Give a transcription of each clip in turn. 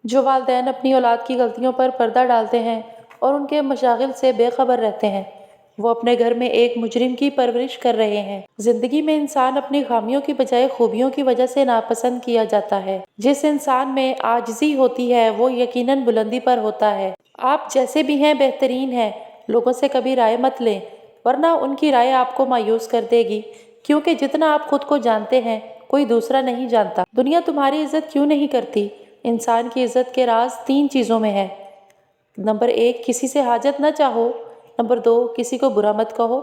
جو والدین اپنی اولاد کی غلطیوں پر پردہ ڈالتے ہیں اور ان کے مشاغل سے بے خبر رہتے ہیں، وہ اپنے گھر میں ایک مجرم کی پرورش کر رہے ہیں۔ زندگی میں انسان اپنی خامیوں کی بجائے خوبیوں کی وجہ سے ناپسند کیا جاتا ہے۔ جس انسان میں عاجزی ہوتی ہے وہ یقیناً بلندی پر ہوتا ہے۔ آپ جیسے بھی ہیں بہترین ہیں۔ لوگوں سے کبھی رائے مت لیں، ورنہ ان کی رائے آپ کو مایوس کر دے گی، کیونکہ جتنا آپ خود کو جانتے ہیں کوئی دوسرا نہیں جانتا۔ دنیا تمہاری عزت کیوں نہیں کرتی؟ انسان کی عزت کے راز 3 چیزوں میں ہے۔ نمبر 1، کسی سے حاجت نہ چاہو۔ نمبر 2، کسی کو برا مت کہو۔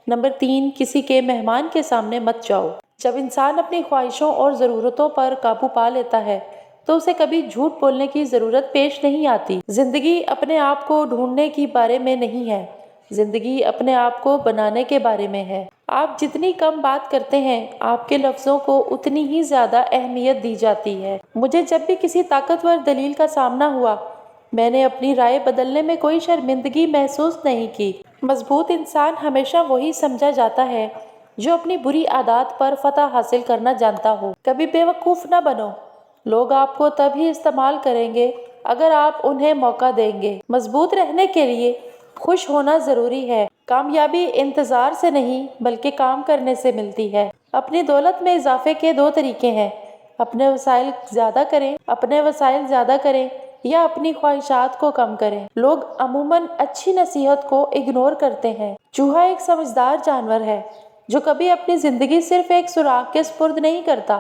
نمبر 3، کسی کے مہمان کے سامنے مت جاؤ۔ جب انسان اپنی خواہشوں اور ضرورتوں پر قابو پا لیتا ہے تو اسے کبھی جھوٹ بولنے کی ضرورت پیش نہیں آتی۔ زندگی اپنے آپ کو ڈھونڈنے کے بارے میں نہیں ہے، زندگی اپنے آپ کو بنانے کے بارے میں ہے۔ آپ جتنی کم بات کرتے ہیں، آپ کے لفظوں کو اتنی ہی زیادہ اہمیت دی جاتی ہے۔ مجھے جب بھی کسی طاقتور دلیل کا سامنا ہوا، میں نے اپنی رائے بدلنے میں کوئی شرمندگی محسوس نہیں کی۔ مضبوط انسان ہمیشہ وہی سمجھا جاتا ہے جو اپنی بری عادات پر فتح حاصل کرنا جانتا ہو۔ کبھی بے وقوف نہ بنو۔ لوگ آپ کو تب ہی استعمال کریں گے اگر آپ انہیں موقع دیں گے۔ مضبوط رہنے کے لیے خوش ہونا ضروری ہے۔ کامیابی انتظار سے نہیں بلکہ کام کرنے سے ملتی ہے۔ اپنی دولت میں اضافے کے 2 طریقے ہیں: اپنے وسائل زیادہ کریں یا اپنی خواہشات کو کم کریں۔ لوگ عموماً اچھی نصیحت کو اگنور کرتے ہیں۔ چوہا ایک سمجھدار جانور ہے جو کبھی اپنی زندگی صرف ایک سوراخ کے سپرد نہیں کرتا۔